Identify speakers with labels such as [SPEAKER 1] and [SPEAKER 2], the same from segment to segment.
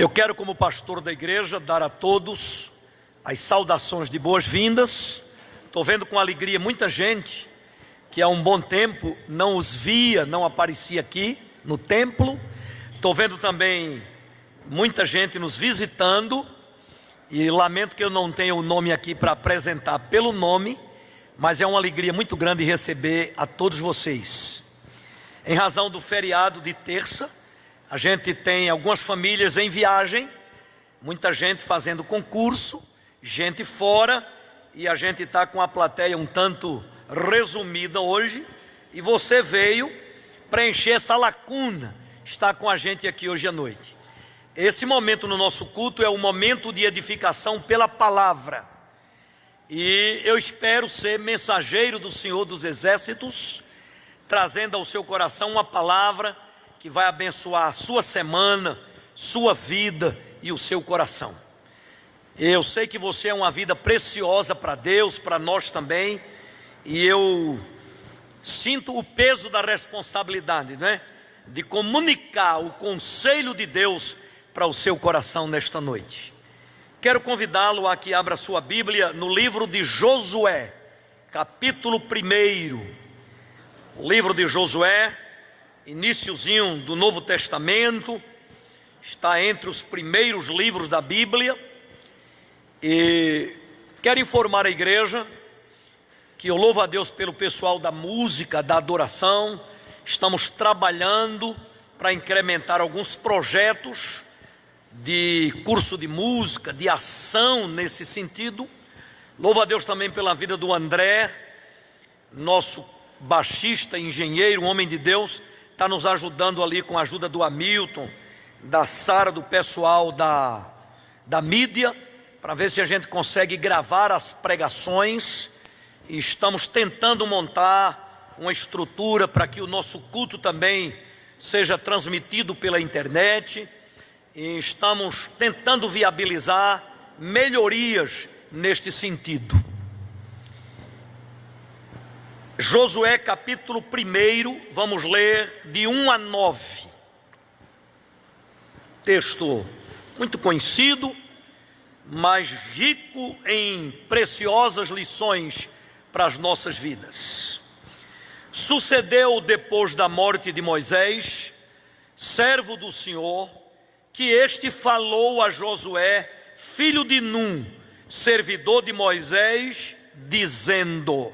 [SPEAKER 1] Eu quero, como pastor da igreja, dar a todos as saudações de boas-vindas. Estou vendo com alegria muita gente que há um bom tempo não os via, não aparecia aqui no templo. Estou vendo também muita gente nos visitando, e lamento que eu não tenha o nome aqui para apresentar pelo nome, mas é uma alegria muito grande receber a todos vocês. Em razão do feriado de terça, a gente tem algumas famílias em viagem, muita gente fazendo concurso, gente fora, e a gente está com a plateia um tanto resumida hoje, e você veio preencher essa lacuna, está com a gente aqui hoje à noite. Esse momento no nosso culto é um momento de edificação pela palavra, e eu espero ser mensageiro do Senhor dos Exércitos, trazendo ao seu coração uma palavra que vai abençoar a sua semana, sua vida e o seu coração. Eu sei que você é uma vida preciosa para Deus, para nós também, e eu sinto o peso da responsabilidade, né? De comunicar o conselho de Deus para o seu coração nesta noite. Quero convidá-lo a que abra sua Bíblia no livro de Josué, capítulo 1. O livro de Josué, iniciozinho do Novo Testamento, está entre os primeiros livros da Bíblia, e quero informar a igreja que eu louvo a Deus pelo pessoal da música, da adoração. Estamos trabalhando para incrementar alguns projetos de curso de música, de ação nesse sentido. Louvo a Deus também pela vida do André, nosso baixista, engenheiro, homem de Deus, está nos ajudando ali com a ajuda do Hamilton, da Sara, do pessoal da mídia, para ver se a gente consegue gravar as pregações. E estamos tentando montar uma estrutura para que o nosso culto também seja transmitido pela internet, e estamos tentando viabilizar melhorias neste sentido. Josué capítulo 1, vamos ler de 1 a 9, texto muito conhecido, mas rico em preciosas lições para as nossas vidas. Sucedeu depois da morte de Moisés, servo do Senhor, que este falou a Josué, filho de Num, servidor de Moisés, dizendo: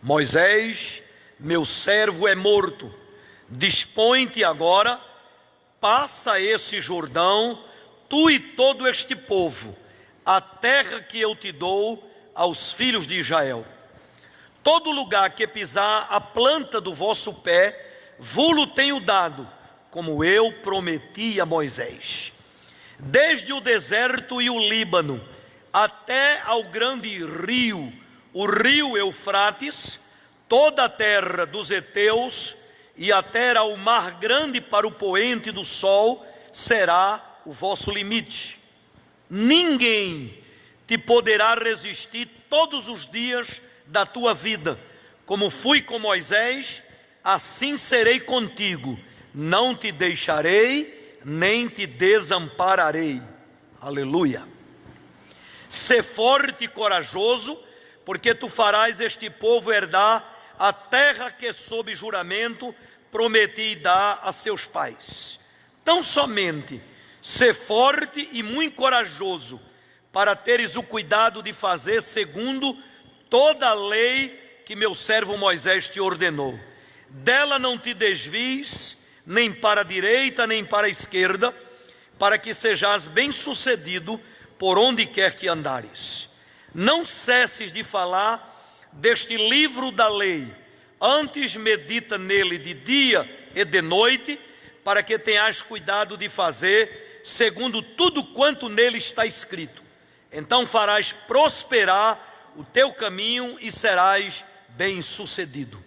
[SPEAKER 1] Moisés, meu servo é morto, dispõe-te agora, passa esse Jordão, tu e todo este povo, a terra que eu te dou aos filhos de Israel. Todo lugar que pisar a planta do vosso pé, vou-lo tenho dado, como eu prometi a Moisés. Desde o deserto e o Líbano, até ao grande rio, o rio Eufrates, toda a terra dos heteus, e até ao mar grande para o poente do sol, será o vosso limite. Ninguém te poderá resistir todos os dias da tua vida. Como fui com Moisés, assim serei contigo. Não te deixarei, nem te desampararei. Aleluia. Sê forte e corajoso, porque tu farás este povo herdar a terra que sob juramento prometi dar a seus pais. Tão somente sê forte e muito corajoso, para teres o cuidado de fazer segundo toda a lei que meu servo Moisés te ordenou. Dela não te desvies, nem para a direita, nem para a esquerda, para que sejas bem-sucedido por onde quer que andares. Não cesses de falar deste livro da lei, antes medita nele de dia e de noite, para que tenhas cuidado de fazer segundo tudo quanto nele está escrito. Então farás prosperar o teu caminho e serás bem-sucedido.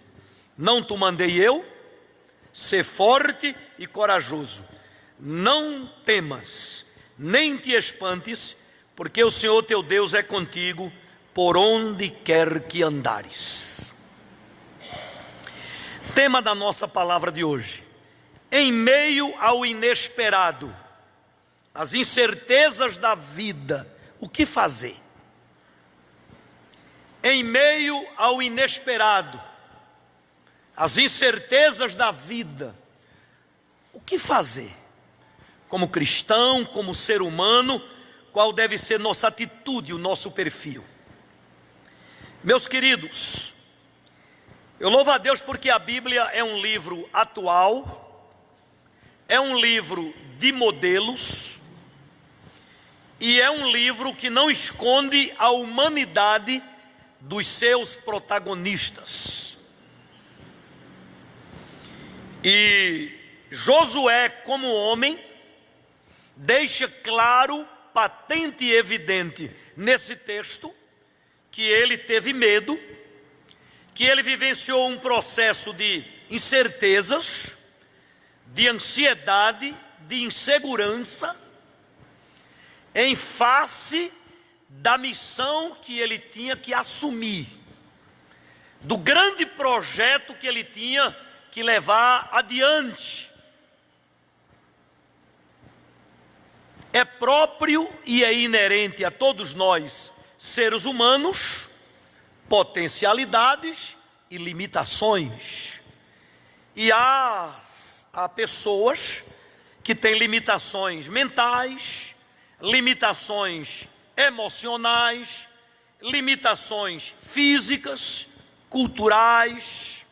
[SPEAKER 1] Não te mandei eu? Sê forte e corajoso. Não temas, nem te espantes, porque o Senhor teu Deus é contigo por onde quer que andares. Tema da nossa palavra de hoje: em meio ao inesperado, as incertezas da vida, o que fazer? Em meio ao inesperado, as incertezas da vida, o que fazer? Como cristão, como ser humano, qual deve ser nossa atitude, o nosso perfil? Meus queridos, eu louvo a Deus porque a Bíblia é um livro atual, é um livro de modelos, e é um livro que não esconde a humanidade dos seus protagonistas. E Josué, como homem, deixa claro, patente e evidente nesse texto, que ele teve medo, que ele vivenciou um processo de incertezas, de ansiedade, de insegurança, em face da missão que ele tinha que assumir, do grande projeto que ele tinha que levar adiante. É próprio e é inerente a todos nós, seres humanos, potencialidades e limitações. E há pessoas que têm limitações mentais, limitações emocionais, limitações físicas, culturais.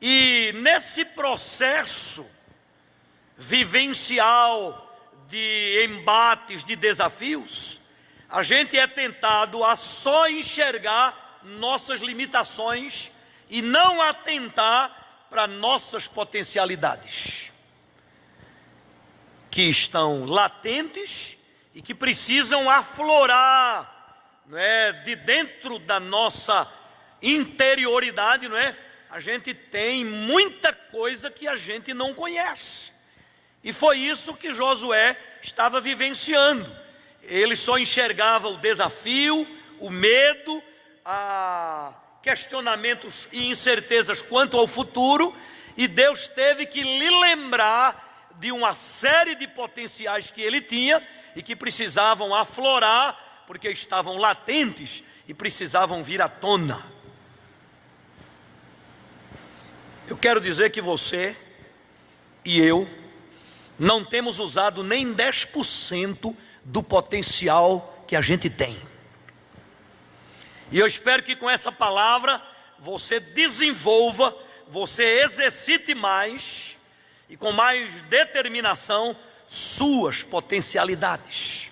[SPEAKER 1] E nesse processo vivencial de embates, de desafios, a gente é tentado a só enxergar nossas limitações e não atentar para nossas potencialidades, que estão latentes e que precisam aflorar, não é, de dentro da nossa interioridade, não é? A gente tem muita coisa que a gente não conhece. E foi isso que Josué estava vivenciando. Ele só enxergava o desafio, o medo, questionamentos e incertezas quanto ao futuro, e Deus teve que lhe lembrar de uma série de potenciais que ele tinha e que precisavam aflorar, porque estavam latentes e precisavam vir à tona. Eu quero dizer que você e eu não temos usado nem 10% do potencial que a gente tem. E eu espero que com essa palavra você desenvolva, você exercite mais e com mais determinação suas potencialidades.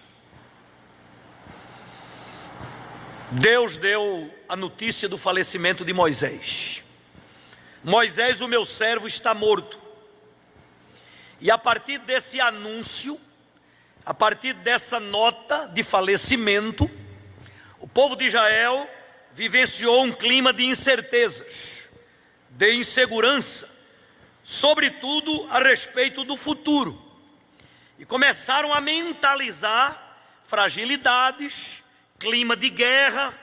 [SPEAKER 1] Deus deu a notícia do falecimento de Moisés. Moisés, o meu servo, está morto. E a partir desse anúncio, a partir dessa nota de falecimento, o povo de Israel vivenciou um clima de incertezas, de insegurança, sobretudo a respeito do futuro. E começaram a mentalizar fragilidades, clima de guerra,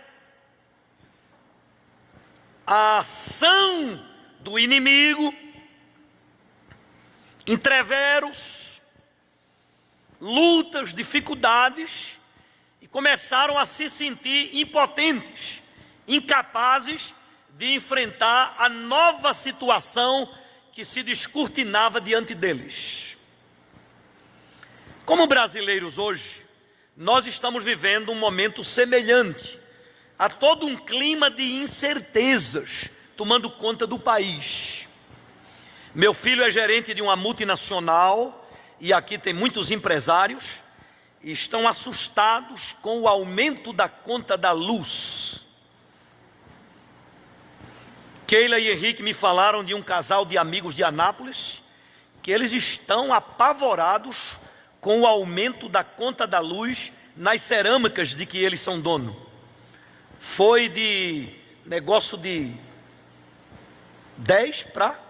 [SPEAKER 1] a ação do inimigo, entreveros, lutas, dificuldades, e começaram a se sentir impotentes, incapazes de enfrentar a nova situação que se descortinava diante deles. Como brasileiros hoje, nós estamos vivendo um momento semelhante a todo um clima de incertezas tomando conta do país. Meu filho é gerente de uma multinacional e aqui tem muitos empresários e estão assustados com o aumento da conta da luz. Keila e Henrique me falaram de um casal de amigos de Anápolis que eles estão apavorados com o aumento da conta da luz nas cerâmicas de que eles são dono. Foi de negócio de 10 para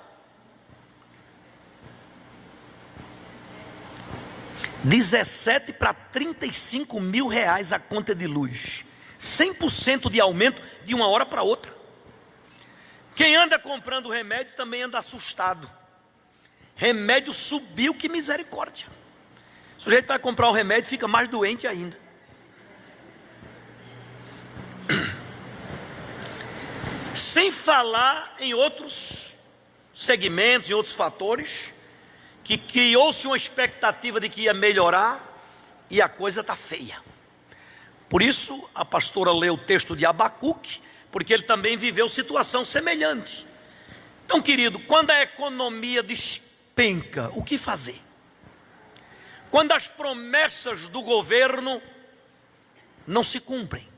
[SPEAKER 1] 17 para 35 mil reais a conta de luz, 100% de aumento de uma hora para outra. Quem anda comprando remédio também anda assustado. Remédio subiu, que misericórdia. sujeito vai comprar um remédio e fica mais doente ainda. Sem falar em outros segmentos, em outros fatores, que criou-se uma expectativa de que ia melhorar e a coisa está feia. Por isso a pastora leu o texto de Abacuque, porque ele também viveu situação semelhante. Então, querido, quando a economia despenca, o que fazer? Quando as promessas do governo não se cumprem,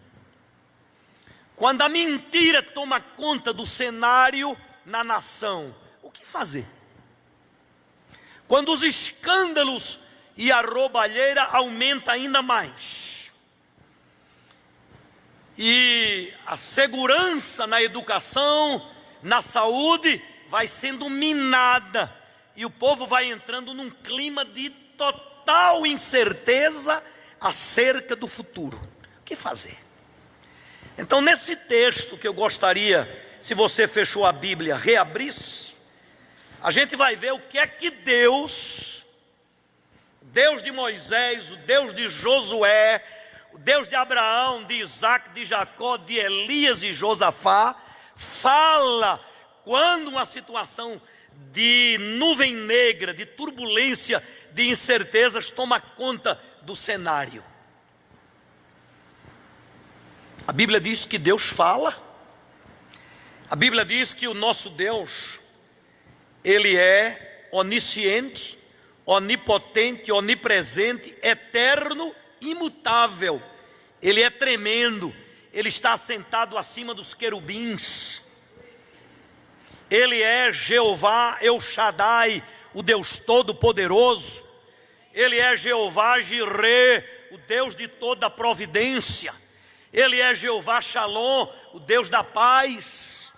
[SPEAKER 1] quando a mentira toma conta do cenário na nação, o que fazer? Quando os escândalos e a roubalheira aumenta ainda mais, e a segurança na educação, na saúde vai sendo minada, e o povo vai entrando num clima de total incerteza acerca do futuro. O que fazer? Então, nesse texto que eu gostaria, se você fechou a Bíblia, reabrisse, a gente vai ver o que é que Deus, o Deus de Moisés, o Deus de Josué, o Deus de Abraão, de Isaac, de Jacó, de Elias e Josafá, fala quando uma situação de nuvem negra, de turbulência, de incertezas toma conta do cenário. A Bíblia diz que Deus fala, a Bíblia diz que o nosso Deus, Ele é onisciente, onipotente, onipresente, eterno, imutável. Ele é tremendo, Ele está assentado acima dos querubins. Ele é Jeová El Shaddai, o Deus Todo-Poderoso. Ele é Jeová Jireh, o Deus de toda providência. Ele é Jeová Shalom, o Deus da paz.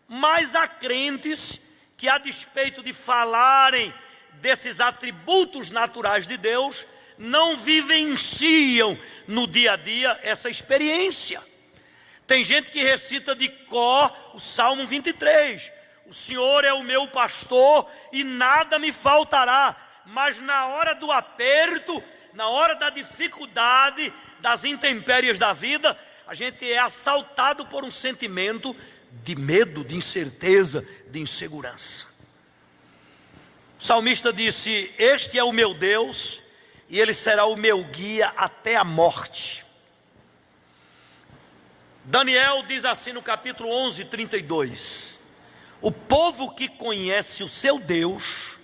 [SPEAKER 1] Mas há crentes que, a despeito de falarem desses atributos naturais de Deus, não vivenciam no dia a dia essa experiência. Tem gente que recita de cor o Salmo 23. O Senhor é o meu pastor e nada me faltará. Mas na hora do aperto, na hora da dificuldade, das intempéries da vida, a gente é assaltado por um sentimento de medo, de incerteza, de insegurança. O salmista disse: este é o meu Deus e Ele será o meu guia até a morte. Daniel diz assim no capítulo 11, 32: o povo que conhece o seu Deus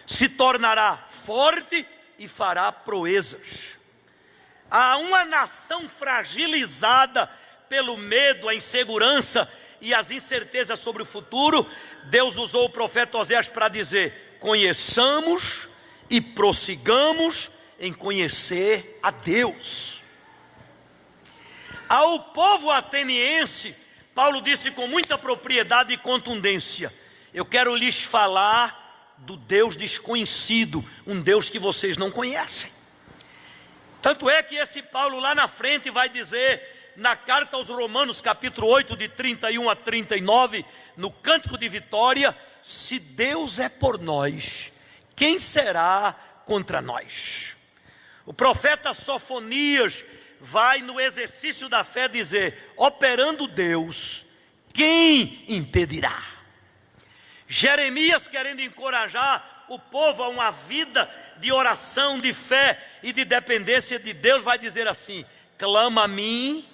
[SPEAKER 1] se tornará forte e fará proezas. Há uma nação fragilizada pelo medo, a insegurança e as incertezas sobre o futuro. Deus usou o profeta Oséias para dizer: conheçamos e prossigamos em conhecer a Deus. Ao povo ateniense, Paulo disse com muita propriedade e contundência: eu quero lhes falar do Deus desconhecido, um Deus que vocês não conhecem. Tanto é que esse Paulo lá na frente vai dizer, na carta aos Romanos, capítulo 8, de 31 a 39, no Cântico de Vitória: se Deus é por nós, quem será contra nós? O profeta Sofonias vai no exercício da fé dizer: operando Deus, quem impedirá? Jeremias, querendo encorajar o povo a uma vida de oração, de fé e de dependência de Deus, vai dizer assim: clama a mim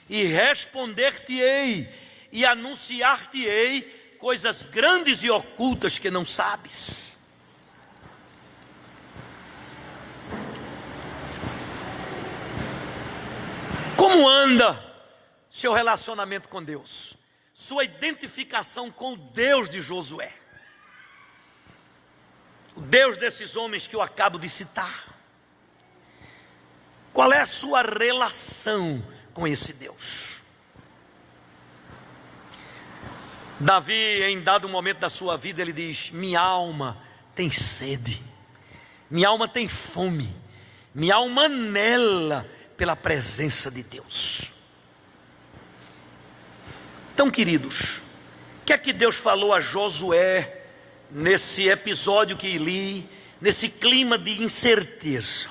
[SPEAKER 1] e responder-te-ei e anunciar-te-ei coisas grandes e ocultas que não sabes. Como anda seu relacionamento com Deus? Sua identificação com o Deus de Josué, o Deus desses homens que eu acabo de citar. Qual é a sua relação com esse Deus? Davi, em dado momento da sua vida, ele diz: minha alma tem sede, minha alma tem fome, minha alma anela pela presença de Deus. Então, queridos, o que é que Deus falou a Josué nesse episódio que li nesse clima de incerteza.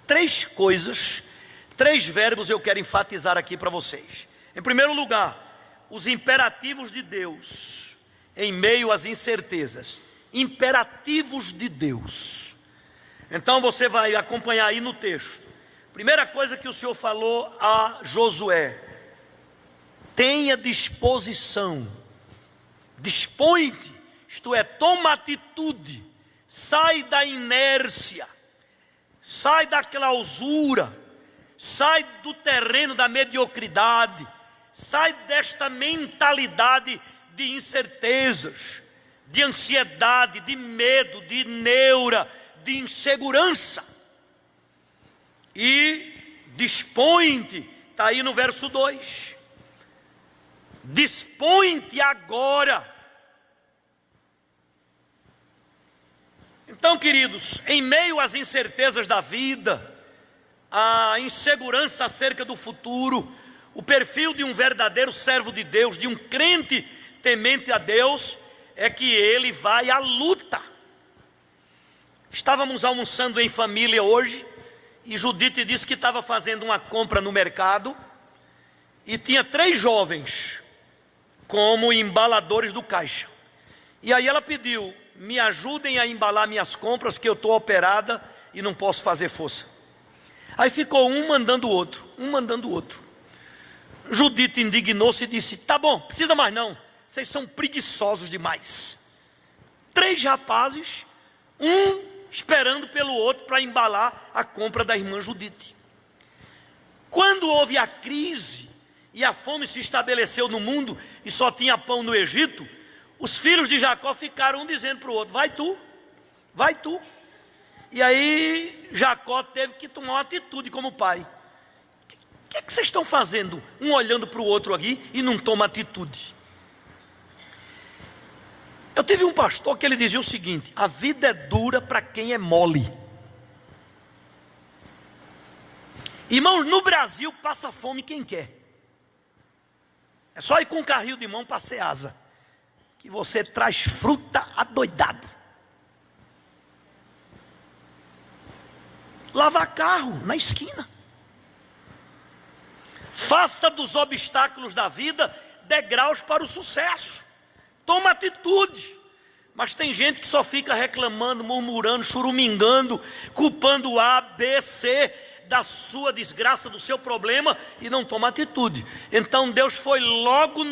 [SPEAKER 1] Três coisas, três verbos eu quero enfatizar aqui para vocês. Em primeiro lugar, os imperativos de Deus em meio às incertezas. Imperativos de Deus. Então você vai acompanhar aí no texto. Primeira coisa que o Senhor falou a Josué: tenha disposição, dispõe-te, isto é, toma atitude, sai da inércia, sai da clausura, sai do terreno da mediocridade, sai desta mentalidade de incertezas, de ansiedade, de medo, de neura, de insegurança. E dispõe-te, está aí no verso 2. Dispõe-te agora. Então, queridos, em meio às incertezas da vida, a insegurança acerca do futuro, o perfil de um verdadeiro servo de Deus, de um crente temente a Deus, é que ele vai à luta. Estávamos almoçando em família hoje, e Judite disse que estava fazendo uma compra no mercado, e tinha 3 jovens como embaladores do caixa. E aí ela pediu: me ajudem a embalar minhas compras, que eu estou operada e não posso fazer força. Aí ficou um mandando o outro, um mandando o outro. Judite indignou-se e disse: tá bom, precisa mais não, vocês são preguiçosos demais. 3 rapazes, um esperando pelo outro para embalar a compra da irmã Judite. Quando houve a crise e a fome se estabeleceu no mundo e só tinha pão no Egito, os filhos de Jacó ficaram um dizendo para o outro: vai tu, vai tu. E aí Jacó teve que tomar uma atitude como pai. O que é que vocês estão fazendo? Um olhando para o outro aqui e não toma atitude. Eu tive um pastor que ele dizia o seguinte: a vida é dura para quem é mole. Irmãos, no Brasil passa fome quem quer. É só ir com um carrinho de mão para Ceasa, que você traz fruta adoidado. Lavar carro na esquina. Faça dos obstáculos da vida degraus para o sucesso. Toma atitude. Mas tem gente que só fica reclamando, murmurando, churumingando, culpando A, B, C da sua desgraça, do seu problema, e não toma atitude. Então Deus foi logo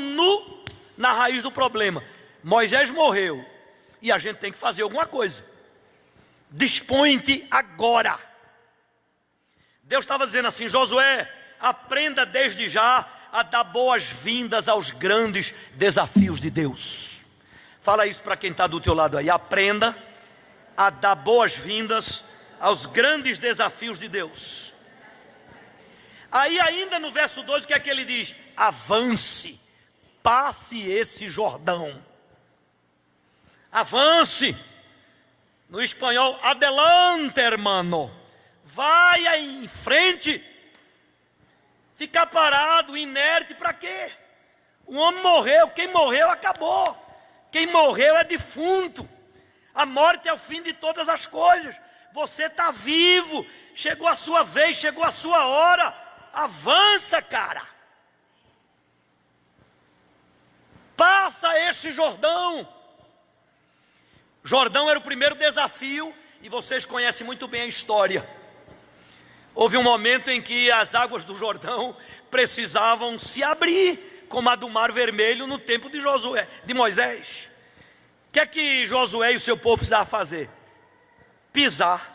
[SPEAKER 1] na raiz do problema. Moisés morreu e a gente tem que fazer alguma coisa. Dispõe-te agora. Deus estava dizendo assim: Josué, aprenda desde já a dar boas-vindas aos grandes desafios de Deus. Fala isso para quem está do teu lado aí: aprenda a dar boas-vindas aos grandes desafios de Deus. Aí ainda no verso 2, o que é que ele diz? Avance, passe esse Jordão. Avance. No espanhol, adelante, hermano. Vai em frente. Ficar parado, inerte, para quê? O homem morreu, quem morreu acabou. Quem morreu é defunto. A morte é o fim de todas as coisas. Você está vivo, chegou a sua vez, chegou a sua hora. Avança, cara. Passa esse Jordão. Jordão era o primeiro desafio, e vocês conhecem muito bem a história. Houve um momento em que as águas do Jordão precisavam se abrir, como a do Mar Vermelho no tempo de Moisés. O que é que Josué e o seu povo precisavam fazer? Pisar,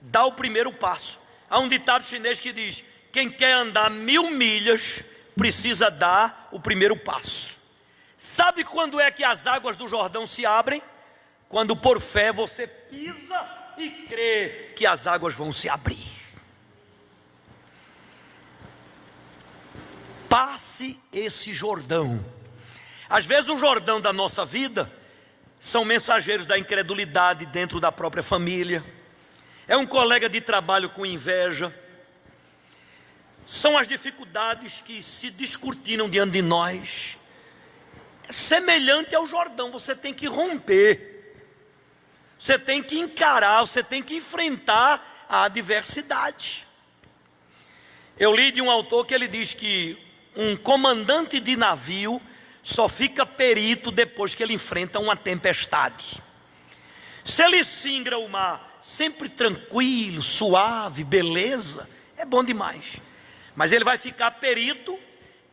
[SPEAKER 1] dar o primeiro passo. Há um ditado chinês que diz: quem quer andar 1000 milhas precisa dar o primeiro passo. Sabe quando é que as águas do Jordão se abrem? Quando por fé você pisa e crê que as águas vão se abrir. Passe esse Jordão. Às vezes o Jordão da nossa vida são mensageiros da incredulidade dentro da própria família. É um colega de trabalho com inveja. São as dificuldades que se descortinam diante de nós. É semelhante ao Jordão, você tem que romper. Você tem que encarar, você tem que enfrentar a adversidade. Eu li de um autor que ele diz que um comandante de navio só fica perito depois que ele enfrenta uma tempestade. Se ele singra o mar sempre tranquilo, suave, beleza, é bom demais. Mas ele vai ficar perito,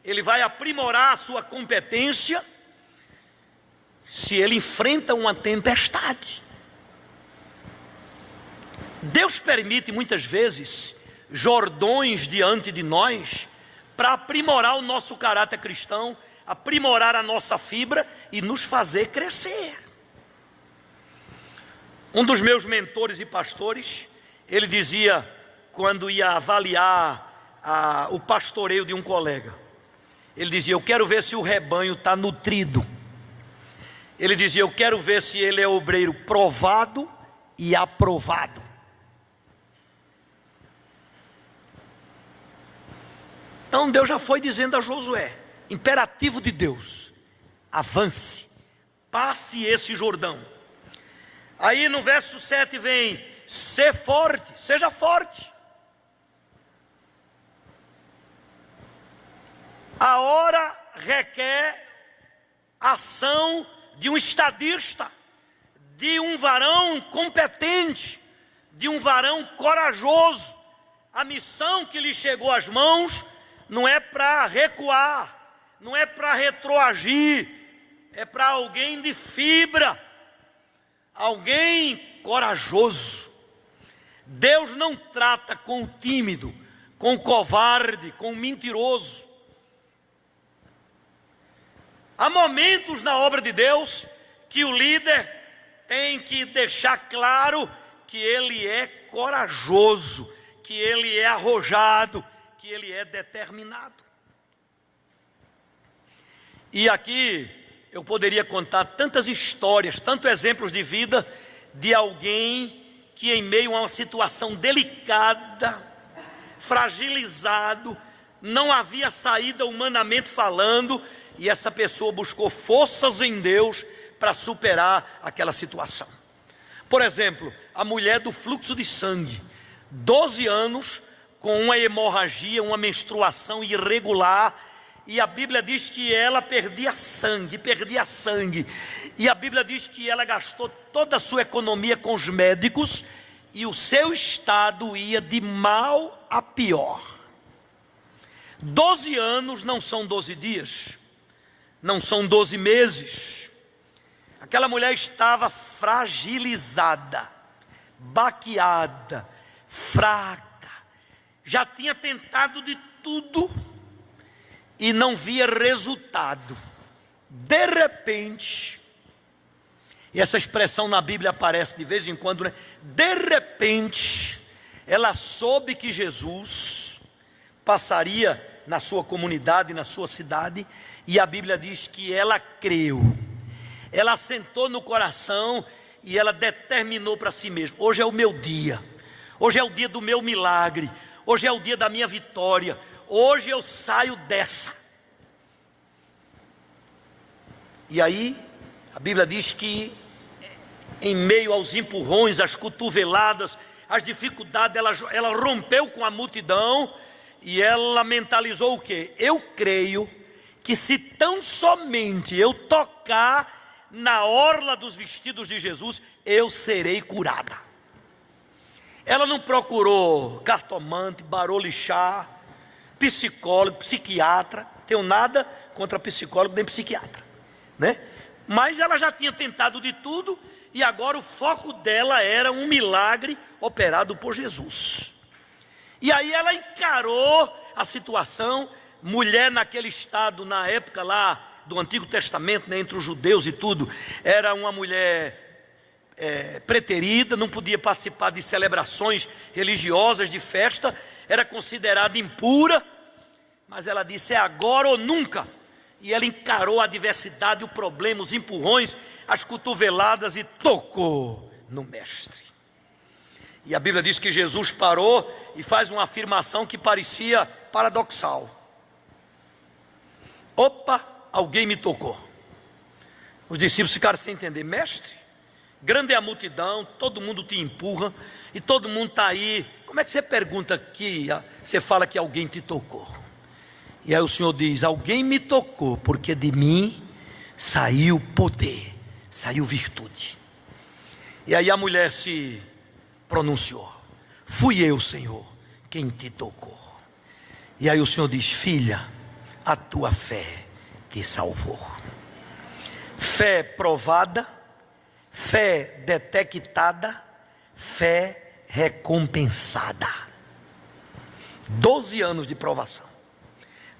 [SPEAKER 1] ele vai aprimorar a sua competência se ele enfrenta uma tempestade. Deus permite muitas vezes Jordões diante de nós para aprimorar o nosso caráter cristão, aprimorar a nossa fibra e nos fazer crescer. Um dos meus mentores e pastores, ele dizia, quando ia avaliar o pastoreio de um colega, ele dizia: eu quero ver se o rebanho está nutrido. Ele dizia: eu quero ver se ele é obreiro provado e aprovado. Então Deus já foi dizendo a Josué, imperativo de Deus: avance, passe esse Jordão. Aí no verso 7 vem: ser forte, seja forte. A hora requer ação de um estadista, de um varão competente, de um varão corajoso. A missão que lhe chegou às mãos não é para recuar, não é para retroagir, é para alguém de fibra, alguém corajoso. Deus não trata com o tímido, com o covarde, com o mentiroso. Há momentos na obra de Deus que o líder tem que deixar claro que ele é corajoso, que ele é arrojado, que ele é determinado. E aqui eu poderia contar tantas histórias, tantos exemplos de vida de alguém que em meio a uma situação delicada, fragilizado, não havia saída humanamente falando, e essa pessoa buscou forças em Deus para superar aquela situação. Por exemplo, a mulher do fluxo de sangue, 12 anos com uma hemorragia, uma menstruação irregular, e a Bíblia diz que ela perdia sangue, e a Bíblia diz que ela gastou toda a sua economia com os médicos, e o seu estado ia de mal a pior. 12 anos não são 12 dias, não são 12 meses. Aquela mulher estava fragilizada, baqueada, fraca, já tinha tentado de tudo e não via resultado. De repente, e essa expressão na Bíblia aparece de vez em quando, né? De repente, ela soube que Jesus passaria na sua comunidade, na sua cidade, e a Bíblia diz que ela creu. Ela assentou no coração e ela determinou para si mesma: hoje é o meu dia, hoje é o dia do meu milagre, hoje é o dia da minha vitória, hoje eu saio dessa. E aí a Bíblia diz que em meio aos empurrões, às cotoveladas, às dificuldades, ela rompeu com a multidão e ela mentalizou o quê? Eu creio que se tão somente eu tocar na orla dos vestidos de Jesus, eu serei curada. Ela não procurou cartomante, barolixá, psicólogo, psiquiatra. Tenho nada contra psicólogo nem psiquiatra, né? Mas ela já tinha tentado de tudo e agora o foco dela era um milagre operado por Jesus. E aí ela encarou a situação. Mulher naquele estado, na época lá do Antigo Testamento, né, entre os judeus e tudo, era uma mulher preterida, não podia participar de celebrações religiosas, de festa, era considerada impura, mas ela disse: é agora ou nunca. E ela encarou a adversidade, o problema, os empurrões, as cotoveladas e tocou no mestre. E a Bíblia diz que Jesus parou e faz uma afirmação que parecia paradoxal. Opa, alguém me tocou. Os discípulos ficaram sem entender: mestre, grande é a multidão, todo mundo te empurra e todo mundo está aí. Como é que você pergunta que você fala que alguém te tocou? E aí o Senhor diz: alguém me tocou, porque de mim saiu poder, saiu virtude. E aí a mulher se pronunciou: fui eu, Senhor, quem te tocou. E aí o Senhor diz: filha, a tua fé te salvou. Fé provada, fé detectada, fé recompensada. 12 anos de provação.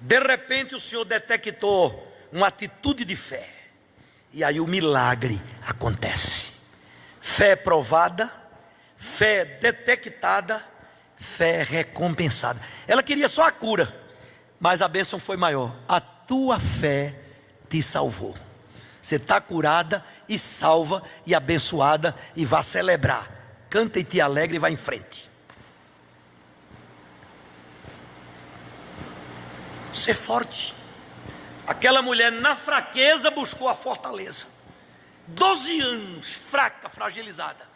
[SPEAKER 1] De repente o Senhor detectou uma atitude de fé, e aí o milagre acontece. Fé provada, fé detectada, fé recompensada. Ela queria só a cura, mas a bênção foi maior. A tua fé te salvou. Você está curada e salva e abençoada, e vá celebrar. Canta e te alegre e vá em frente. Ser forte. Aquela mulher na fraqueza buscou a fortaleza. 12 anos, fraca, fragilizada,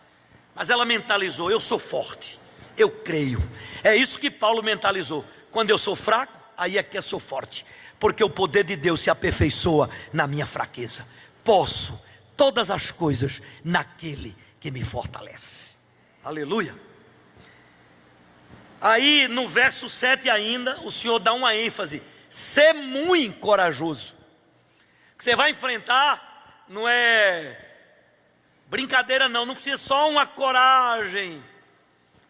[SPEAKER 1] mas ela mentalizou: eu sou forte, eu creio. É isso que Paulo mentalizou: quando eu sou fraco, aí é que eu sou forte, porque o poder de Deus se aperfeiçoa na minha fraqueza. Posso todas as coisas naquele que me fortalece. Aleluia. Aí no verso 7 ainda, o Senhor dá uma ênfase: ser muito corajoso. O que você vai enfrentar não é brincadeira não precisa só uma coragem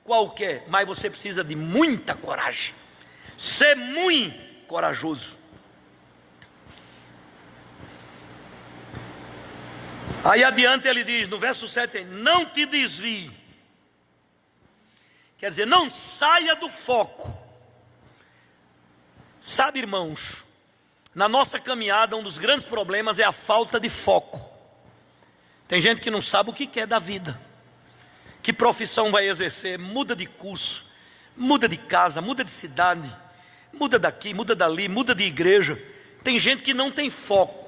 [SPEAKER 1] qualquer, mas você precisa de muita coragem. Ser muito corajoso. Aí adiante ele diz, no verso 7, não te desvie. Quer dizer, não saia do foco. Sabe, irmãos, na nossa caminhada um dos grandes problemas é a falta de foco. Tem gente que não sabe o que quer da vida, que profissão vai exercer, muda de curso, muda de casa, muda de cidade, muda daqui, muda dali, muda de igreja. Tem gente que não tem foco,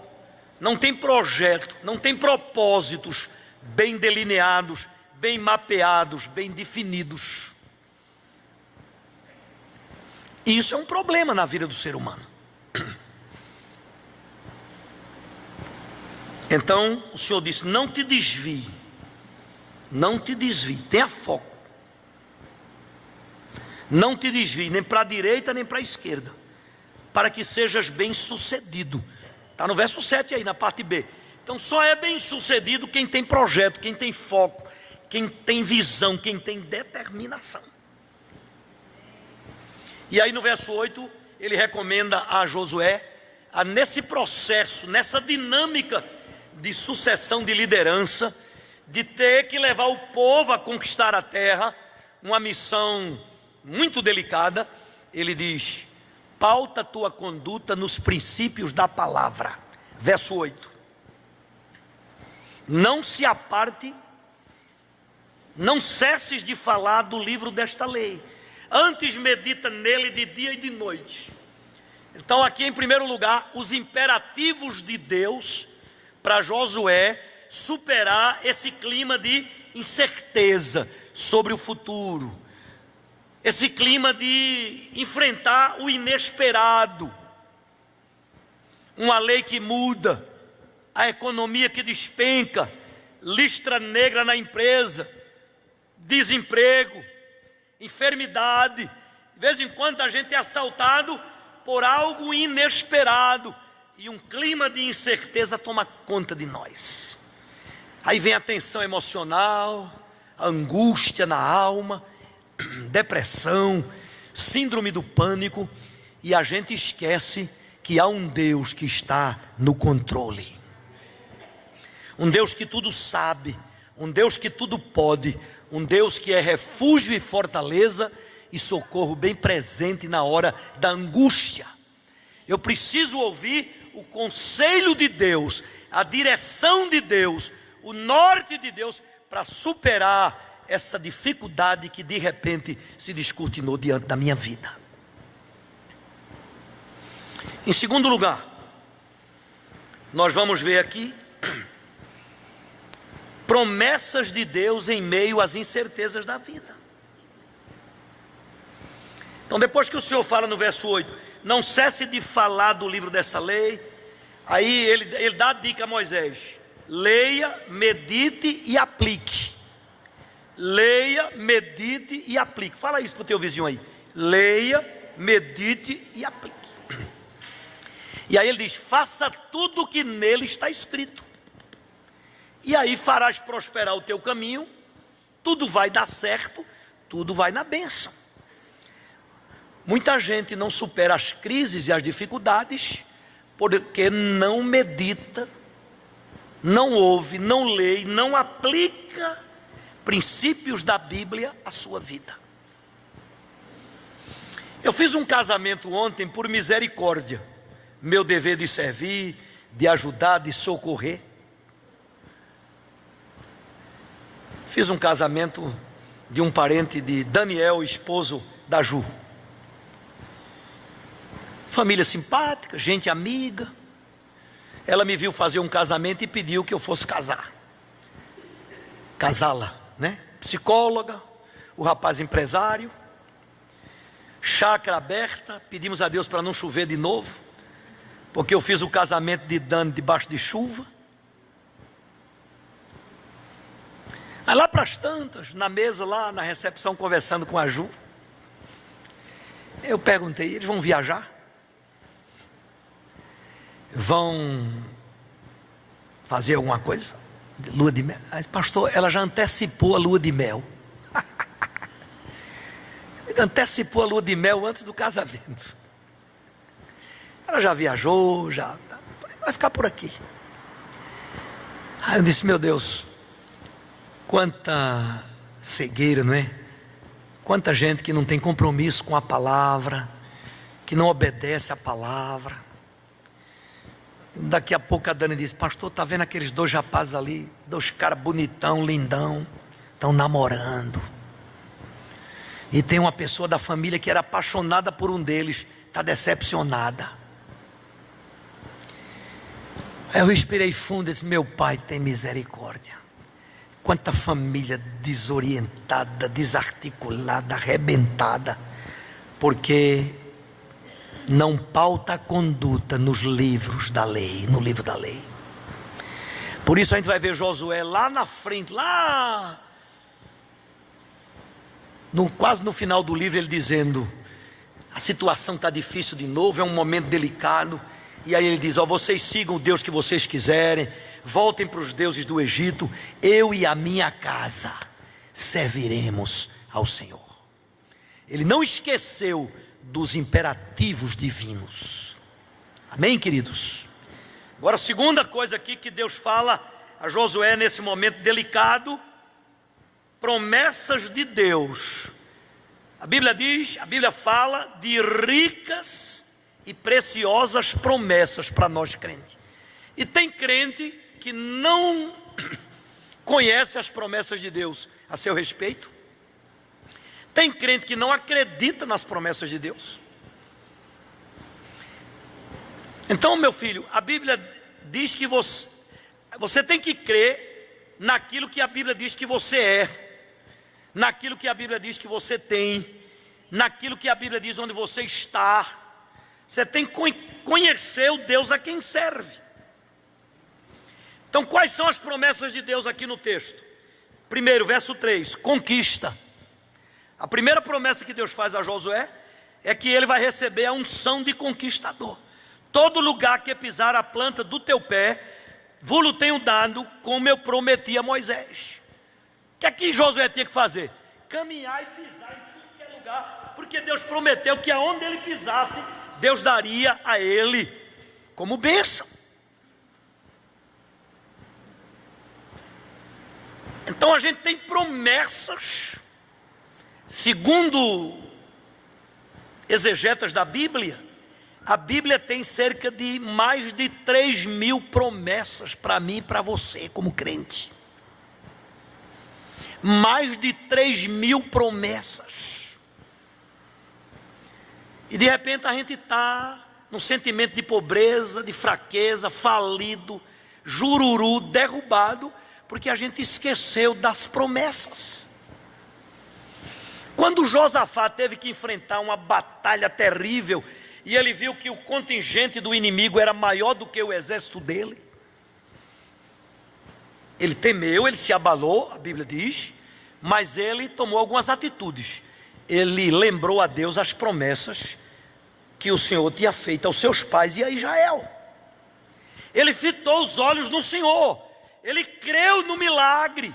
[SPEAKER 1] não tem projeto, não tem propósitos bem delineados, bem mapeados, bem definidos. E isso é um problema na vida do ser humano. Então o Senhor disse: não te desvie, não te desvie, tenha foco. Não te desvie nem para a direita nem para a esquerda, para que sejas bem sucedido. Está no verso 7 aí, na parte B. Então só é bem sucedido quem tem projeto, quem tem foco, quem tem visão, quem tem determinação. E aí no verso 8, ele recomenda a Josué, nesse processo, nessa dinâmica de sucessão de liderança, de ter que levar o povo a conquistar a terra, uma missão muito delicada. Ele diz: pauta tua conduta nos princípios da palavra. Verso 8: não se aparte, não cesses de falar do livro desta lei, antes medita nele de dia e de noite. Então aqui em primeiro lugar, os imperativos de Deus para Josué superar esse clima de incerteza sobre o futuro, esse clima de enfrentar o inesperado, uma lei que muda, a economia que despenca, listra negra na empresa, desemprego, enfermidade. De vez em quando a gente é assaltado por algo inesperado, e um clima de incerteza toma conta de nós. Aí vem a tensão emocional, a angústia na alma, depressão, síndrome do pânico, e a gente esquece que há um Deus que está no controle, um Deus que tudo sabe, um Deus que tudo pode, um Deus que é refúgio e fortaleza e socorro bem presente na hora da angústia. Eu preciso ouvir o conselho de Deus, a direção de Deus, o norte de Deus, para superar essa dificuldade que de repente se descortinou diante da minha vida. Em segundo lugar, nós vamos ver aqui promessas de Deus em meio às incertezas da vida. Então, depois que o Senhor fala no verso 8, não cesse de falar do livro dessa lei, aí ele dá a dica a Moisés: leia, medite e aplique. Leia, medite e aplique. Fala isso para o teu vizinho aí: leia, medite e aplique. E aí ele diz: faça tudo o que nele está escrito, e aí farás prosperar o teu caminho, tudo vai dar certo, tudo vai na bênção. Muita gente não supera as crises e as dificuldades porque não medita, não ouve, não lê, não aplica princípios da Bíblia à sua vida. Eu fiz um casamento ontem por misericórdia, meu dever de servir, de ajudar, de socorrer. Fiz um casamento de um parente de Daniel, esposo da Ju. Família simpática, gente amiga. Ela me viu fazer um casamento e pediu que eu fosse casá-la, né? Psicóloga, o rapaz empresário, chácara aberta. Pedimos a Deus para não chover de novo, porque eu fiz o casamento de Dani debaixo de chuva. Aí lá para as tantas, na mesa lá, na recepção, conversando com a Ju, eu perguntei: eles vão viajar? Vão fazer alguma coisa? Lua de mel? Mas, pastor, ela já antecipou a lua de mel. Antecipou a lua de mel antes do casamento. Ela já viajou, já vai ficar por aqui. Aí eu disse: meu Deus, quanta cegueira, não é? Quanta gente que não tem compromisso com a palavra, que não obedece à palavra. Daqui a pouco a Dani disse: pastor, está vendo aqueles dois rapazes ali, dois caras bonitão, lindão, estão namorando, e tem uma pessoa da família que era apaixonada por um deles, está decepcionada. Aí eu respirei fundo e disse: meu Pai, tem misericórdia. Quanta família desorientada, desarticulada, arrebentada, porque não pauta a conduta nos livros da lei, no livro da lei. Por isso a gente vai ver Josué lá na frente, lá quase no final do livro, ele dizendo: a situação está difícil de novo, é um momento delicado. E aí ele diz: ó, vocês sigam o Deus que vocês quiserem, voltem para os deuses do Egito, eu e a minha casa serviremos ao Senhor. Ele não esqueceu dos imperativos divinos. Amém, queridos? Agora, a segunda coisa aqui que Deus fala a Josué nesse momento delicado: promessas de Deus. A Bíblia fala de ricas e preciosas promessas para nós crentes. E tem crente que não conhece as promessas de Deus a seu respeito. Tem crente que não acredita nas promessas de Deus. Então, meu filho, a Bíblia diz que você tem que crer naquilo que a Bíblia diz que você é, naquilo que a Bíblia diz que você tem, naquilo que a Bíblia diz onde você está. Você tem que conhecer o Deus a quem serve. Então, quais são as promessas de Deus aqui no texto? Primeiro, verso 3, conquista. A primeira promessa que Deus faz a Josué é que ele vai receber a unção de conquistador. Todo lugar que pisar a planta do teu pé, vos tenho dado, como eu prometi a Moisés. O que é que Josué tinha que fazer? Caminhar e pisar em tudo que é lugar, porque Deus prometeu que aonde ele pisasse, Deus daria a ele como bênção. Então a gente tem promessas. Segundo exegetas da Bíblia, a Bíblia tem cerca de mais de 3.000 promessas para mim e para você como crente. Mais de 3.000 promessas. E de repente a gente está num sentimento de pobreza, de fraqueza, falido, jururu, derrubado, Porque a gente esqueceu das promessas. Quando Josafá teve que enfrentar uma batalha terrível, e ele viu que o contingente do inimigo era maior do que o exército dele, ele temeu, ele se abalou, a Bíblia diz, mas ele tomou algumas atitudes. Ele lembrou a Deus as promessas que o Senhor tinha feito aos seus pais e a Israel. Ele fitou os olhos no Senhor, ele creu no milagre,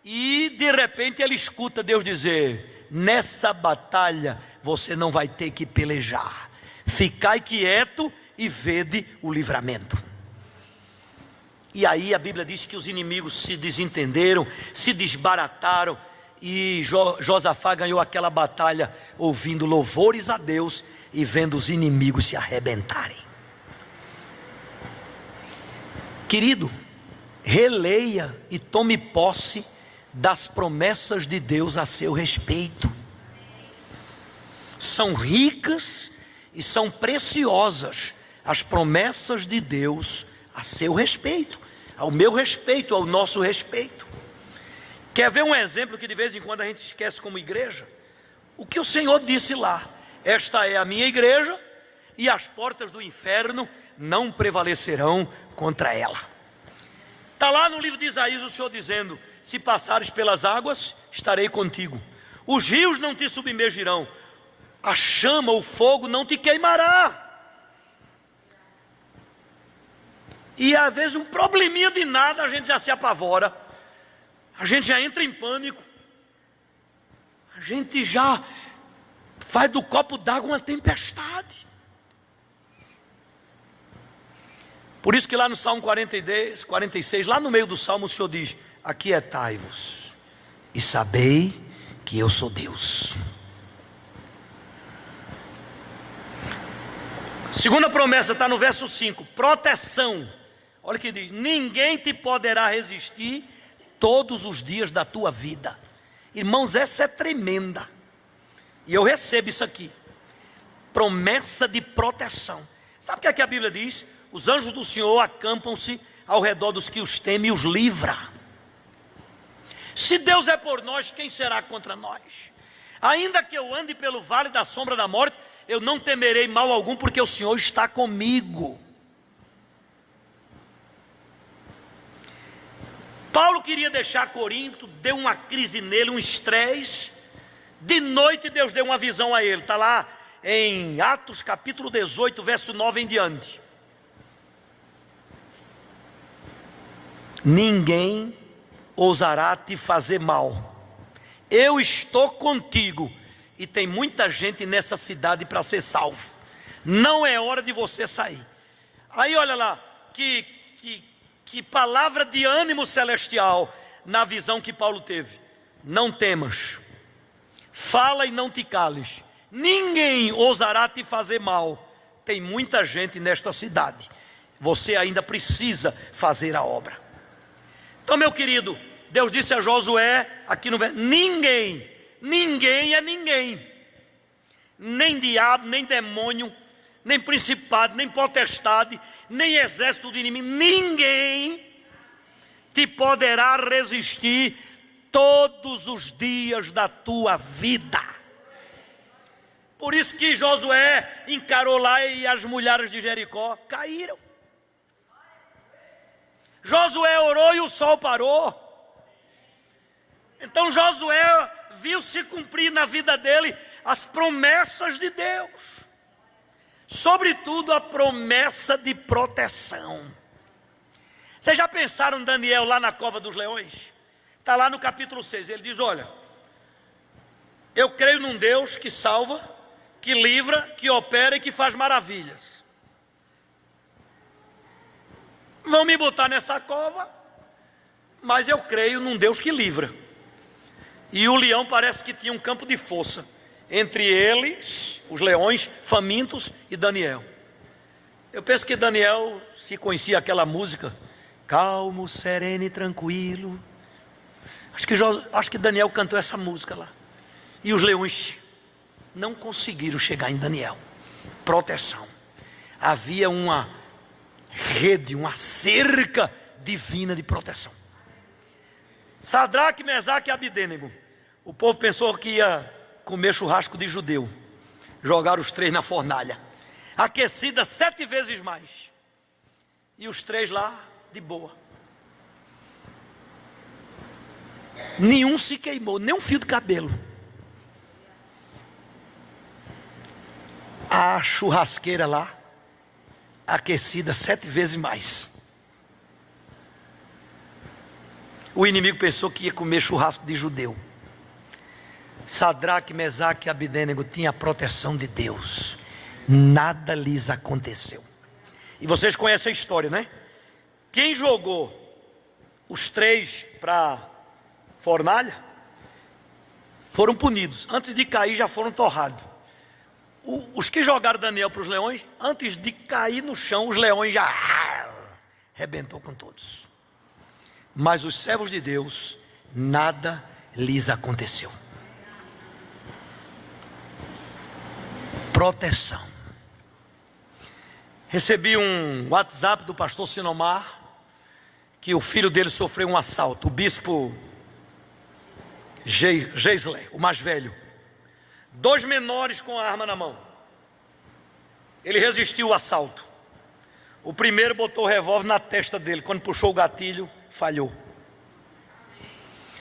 [SPEAKER 1] e de repente ele escuta Deus dizer: nessa batalha você não vai ter que pelejar, ficai quieto e vede o livramento. E aí a Bíblia diz que os inimigos se desentenderam, se desbarataram, e Josafá ganhou aquela batalha ouvindo louvores a Deus e vendo os inimigos se arrebentarem. Querido, releia e tome posse das promessas de Deus a seu respeito. São ricas e são preciosas as promessas de Deus a seu respeito, ao meu respeito, ao nosso respeito. Quer ver um exemplo que de vez em quando a gente esquece como igreja? O que o Senhor disse lá: esta é a minha igreja, e as portas do inferno não prevalecerão contra ela. Está lá no livro de Isaías o Senhor dizendo: se passares pelas águas, estarei contigo, os rios não te submergirão, a chama, o fogo não te queimará. E às vezes um probleminha de nada a gente já se apavora, a gente já entra em pânico, a gente já faz do copo d'água uma tempestade. Por isso que lá no Salmo 46, lá no meio do Salmo, o Senhor diz: aquietai-vos e sabei que eu sou Deus. Segunda promessa está no verso 5, proteção. Olha o que diz: ninguém te poderá resistir todos os dias da tua vida. Irmãos, essa é tremenda, e eu recebo isso aqui, promessa de proteção. Sabe o que é que a Bíblia diz? Os anjos do Senhor acampam-se ao redor dos que os temem e os livra. Se Deus é por nós, quem será contra nós? Ainda que eu ande pelo vale da sombra da morte, eu não temerei mal algum, porque o Senhor está comigo. Paulo queria deixar Corinto, deu uma crise nele, um estresse. De noite Deus deu uma visão a ele, está lá em Atos capítulo 18, verso 9 em diante. Ninguém ousará te fazer mal, eu estou contigo, e tem muita gente nessa cidade para ser salvo, não é hora de você sair. Aí olha lá, que palavra de ânimo celestial na visão que Paulo teve: não temas, fala e não te cales, ninguém ousará te fazer mal, tem muita gente nesta cidade, você ainda precisa fazer a obra. Então, meu querido, Deus disse a Josué, aqui no verso: ninguém é ninguém, nem diabo, nem demônio, nem principado, nem potestade, nem exército de inimigo, ninguém te poderá resistir todos os dias da tua vida. Por isso que Josué encarou lá e as mulheres de Jericó caíram. Josué orou e o sol parou. Então Josué viu se cumprir na vida dele as promessas de Deus, sobretudo a promessa de proteção. Vocês já pensaram em Daniel lá na cova dos leões? Está lá no capítulo 6, ele diz: olha, eu creio num Deus que salva, que livra, que opera e que faz maravilhas. Vão me botar nessa cova, mas eu creio num Deus que livra. E o leão parece que tinha um campo de força entre eles, os leões famintos, e Daniel. Eu penso que Daniel se conhecia aquela música, calmo, sereno e tranquilo. Acho que Daniel cantou essa música lá. E os leões não conseguiram chegar em Daniel. Proteção. Havia uma rede, uma cerca divina de proteção. Sadraque, Mesaque e Abidênego. O povo pensou que ia comer churrasco de judeu. Jogaram os 3 na fornalha, aquecida 7 vezes mais. E os 3 lá, de boa. Nenhum se queimou, nem um fio de cabelo. A churrasqueira lá, aquecida 7 vezes mais. O inimigo pensou que ia comer churrasco de judeu. Sadraque, Mesaque e Abidênego tinham a proteção de Deus. Nada lhes aconteceu. E vocês conhecem a história, né? Quem jogou os 3 para fornalha foram punidos. Antes de cair já foram torrados. Os que jogaram Daniel para os leões, antes de cair no chão, os leões já arrebentou com todos. Mas os servos de Deus, nada lhes aconteceu. Proteção. Recebi um WhatsApp do pastor Sinomar, que o filho dele sofreu um assalto. O bispo Geisler, o mais velho. 2 menores com a arma na mão. Ele resistiu ao assalto. O primeiro botou o revólver na testa dele. Quando puxou o gatilho, falhou.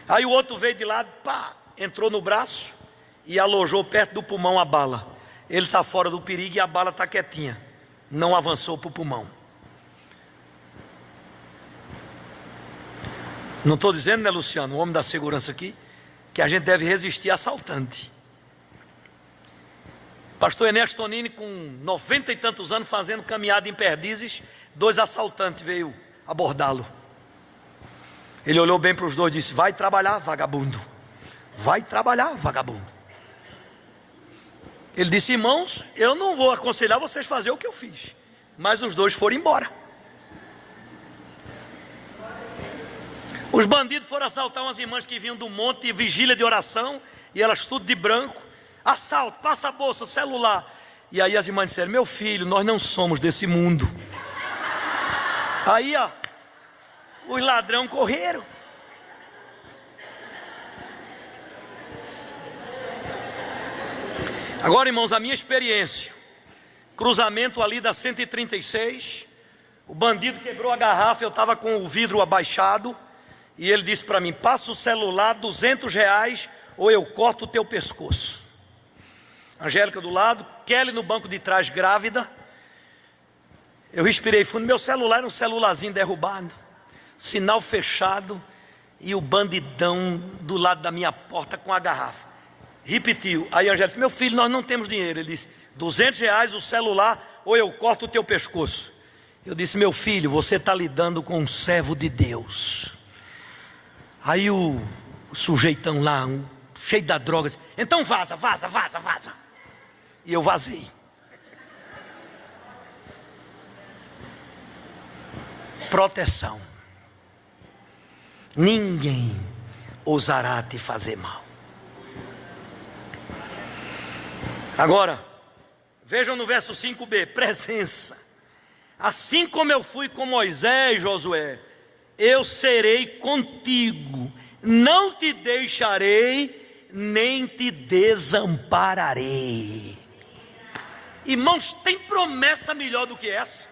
[SPEAKER 1] Aí o outro veio de lado, pá, entrou no braço e alojou perto do pulmão a bala. Ele está fora do perigo e a bala está quietinha. Não avançou para o pulmão. Não estou dizendo, né, Luciano, o homem da segurança aqui, que a gente deve resistir a assaltante. Pastor Ernesto Tonini, com 90 e tantos anos, fazendo caminhada em Perdizes, 2 assaltantes veio abordá-lo. Ele olhou bem para os 2 e disse: vai trabalhar, vagabundo. Vai trabalhar, vagabundo. Ele disse: irmãos, eu não vou aconselhar vocês a fazer o que eu fiz. Mas os 2 foram embora. Os bandidos foram assaltar umas irmãs que vinham do monte, vigília de oração, e elas tudo de branco. Assalto, passa a bolsa, celular. E aí as irmãs disseram: meu filho, nós não somos desse mundo. Aí, ó, os ladrões correram. Agora, irmãos, a minha experiência, cruzamento ali da 136, o bandido quebrou a garrafa, eu estava com o vidro abaixado, e ele disse para mim: passa o celular, R$200, ou eu corto o teu pescoço. Angélica do lado, Kelly no banco de trás grávida. Eu respirei fundo, meu celular era um celularzinho derrubado, sinal fechado, e o bandidão do lado da minha porta com a garrafa. Repetiu, aí a Angélica disse: meu filho, nós não temos dinheiro. Ele disse: R$200 o celular, ou eu corto o teu pescoço. Eu disse: meu filho, você está lidando com um servo de Deus. Aí o sujeitão lá, cheio da droga, disse: então vaza, vaza, vaza, vaza. E eu vazei. Proteção. Ninguém ousará te fazer mal. Agora, vejam no verso 5b, presença. Assim como eu fui com Moisés, Josué, eu serei contigo, não te deixarei, nem te desampararei. Irmãos, tem promessa melhor do que essa?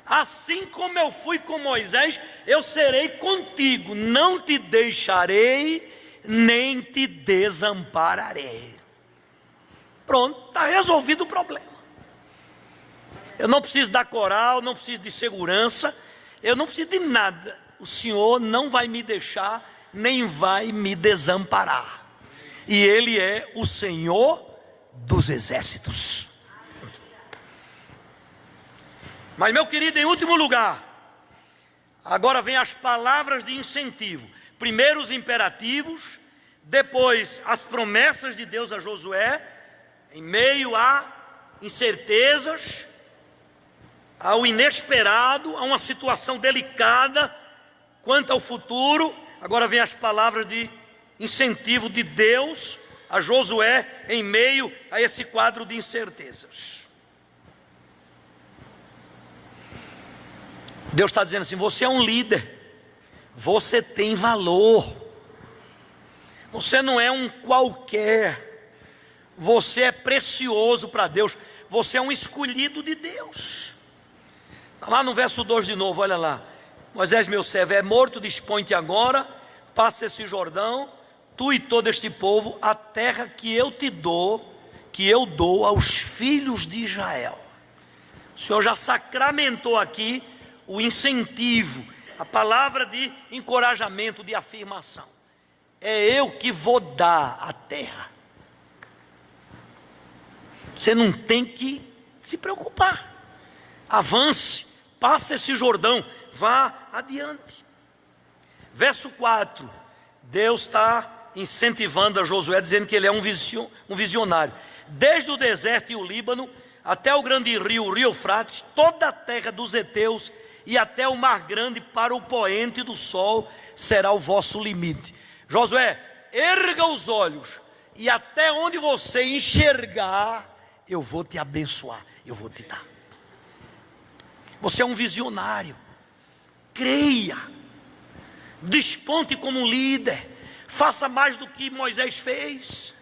[SPEAKER 1] Assim como eu fui com Moisés, eu serei contigo, não te deixarei, nem te desampararei. Pronto, está resolvido o problema. Eu não preciso da coral, não preciso de segurança, eu não preciso de nada. O Senhor não vai me deixar, nem vai me desamparar. E Ele é o Senhor dos exércitos. Mas, meu querido, em último lugar, agora vem as palavras de incentivo. Primeiro os imperativos, depois as promessas de Deus a Josué, em meio a incertezas, ao inesperado, a uma situação delicada quanto ao futuro. Agora vem as palavras de incentivo de Deus a Josué em meio a esse quadro de incertezas. Deus está dizendo assim: você é um líder, você tem valor, Você não é um qualquer, você é precioso para Deus, você é um escolhido de Deus. Lá no verso 2 de novo, olha lá: Moisés, meu servo, é morto, dispõe-te agora, passa esse Jordão, tu e todo este povo, a terra que eu te dou, que eu dou aos filhos de Israel. O Senhor já sacramentou aqui o incentivo, a palavra de encorajamento, de afirmação. É eu que vou dar a terra. Você não tem que se preocupar. Avance, passe esse Jordão, vá adiante. Verso 4, Deus está incentivando a Josué, dizendo que ele é um visionário. Desde o deserto e o Líbano, até o grande rio, o rio Eufrates, toda a terra dos heteus e até o mar grande, para o poente do sol, será o vosso limite. Josué, erga os olhos, e até onde você enxergar, eu vou te abençoar, eu vou te dar. Você é um visionário, creia, desponte como um líder, faça mais do que Moisés fez.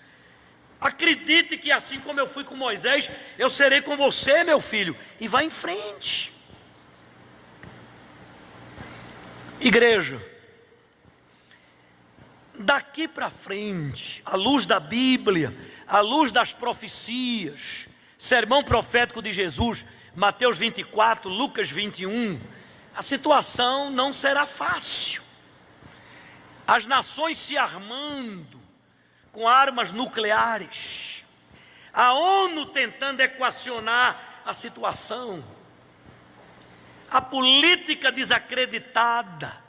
[SPEAKER 1] Acredite que assim como eu fui com Moisés, eu serei com você, meu filho, e vá em frente. Igreja, daqui para frente, à luz da Bíblia, à luz das profecias, sermão profético de Jesus, Mateus 24, Lucas 21, a situação não será fácil. As nações se armando com armas nucleares, a ONU tentando equacionar a situação, a política desacreditada,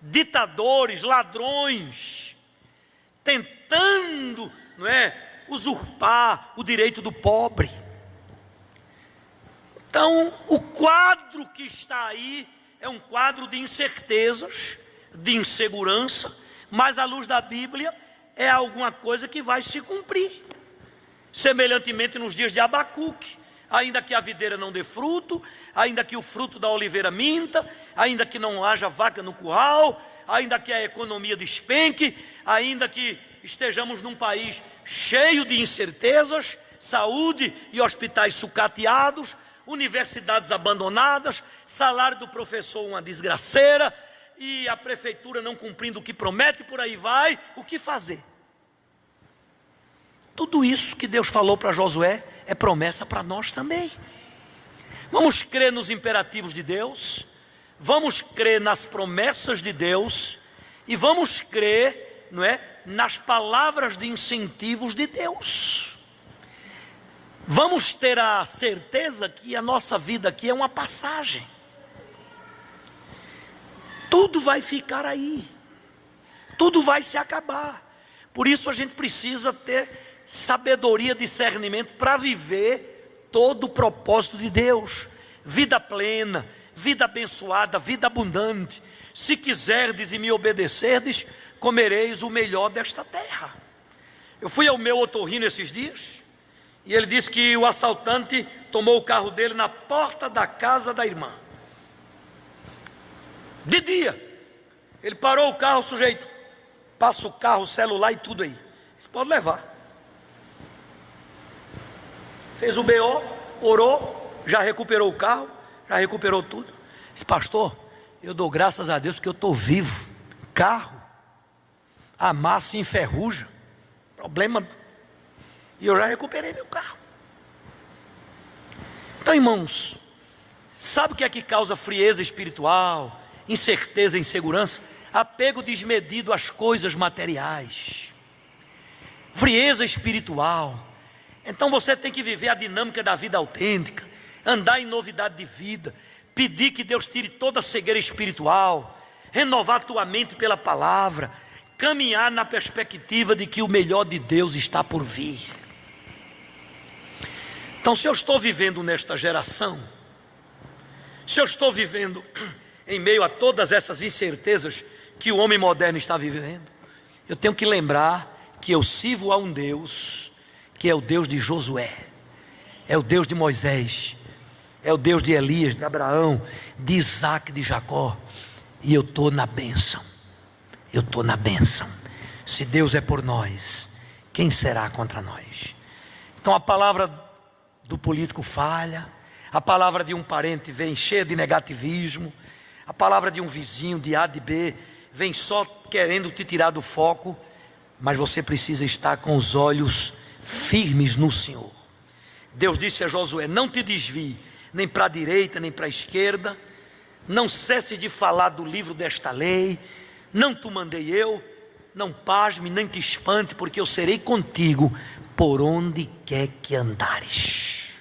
[SPEAKER 1] ditadores, ladrões, tentando, não é, usurpar o direito do pobre. Então, o quadro que está aí é um quadro de incertezas, de insegurança, mas à luz da Bíblia é alguma coisa que vai se cumprir. Semelhantemente nos dias de Abacuque, ainda que a videira não dê fruto, ainda que o fruto da oliveira minta, ainda que não haja vaca no curral, ainda que a economia despenque, ainda que estejamos num país cheio de incertezas, saúde e hospitais sucateados, universidades abandonadas, salário do professor uma desgraceira, e a prefeitura não cumprindo o que promete, por aí vai, o que fazer? Tudo isso que Deus falou para Josué é promessa para nós também. Vamos crer nos imperativos de Deus, vamos crer nas promessas de Deus, e vamos crer, não é, nas palavras de incentivos de Deus. Vamos ter a certeza que a nossa vida aqui é uma passagem. Tudo vai ficar aí, tudo vai se acabar. Por isso a gente precisa ter sabedoria, discernimento para viver todo o propósito de Deus. Vida plena, vida abençoada, vida abundante. Se quiserdes e me obedecerdes, comereis o melhor desta terra. Eu fui ao meu otorrino esses dias, e ele disse que o assaltante tomou o carro dele na porta da casa da irmã. De dia, ele parou o carro, o sujeito passa o carro, o celular e tudo aí. Você pode levar. Fez o BO, orou, já recuperou o carro, já recuperou tudo. Disse, pastor, eu dou graças a Deus que eu estou vivo. Carro amassa e enferruja, problema. E eu já recuperei meu carro. Então, irmãos, sabe o que é que causa frieza espiritual, incerteza e insegurança? Apego desmedido às coisas materiais, frieza espiritual. Então você tem que viver a dinâmica da vida autêntica, andar em novidade de vida, pedir que Deus tire toda a cegueira espiritual, renovar a tua mente pela palavra, caminhar na perspectiva de que o melhor de Deus está por vir. Então, se eu estou vivendo nesta geração, se eu estou vivendo em meio a todas essas incertezas que o homem moderno está vivendo, eu tenho que lembrar que eu sirvo a um Deus que é o Deus de Josué, é o Deus de Moisés, é o Deus de Elias, de Abraão, de Isaac, de Jacó, e eu estou na bênção, eu estou na bênção. Se Deus é por nós, quem será contra nós? Então a palavra do político falha, a palavra de um parente vem cheia de negativismo, a palavra de um vizinho de A de B vem só querendo te tirar do foco, mas você precisa estar com os olhos firmes no Senhor. Deus disse a Josué: não te desvie nem para a direita nem para a esquerda, não cesse de falar do livro desta lei, não te mandei eu, não pasme nem te espante, porque eu serei contigo por onde quer que andares.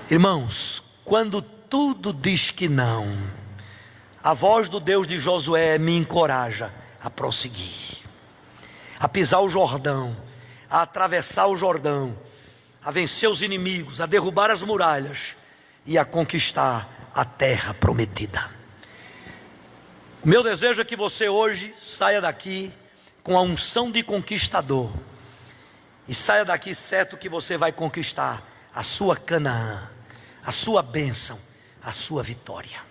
[SPEAKER 1] Irmãos, quando tudo diz que não, a voz do Deus de Josué me encoraja a prosseguir, a pisar o Jordão, a atravessar o Jordão, a vencer os inimigos, a derrubar as muralhas e a conquistar a terra prometida. O meu desejo é que você hoje saia daqui com a unção de conquistador e saia daqui certo que você vai conquistar a sua Canaã, a sua bênção, a sua vitória.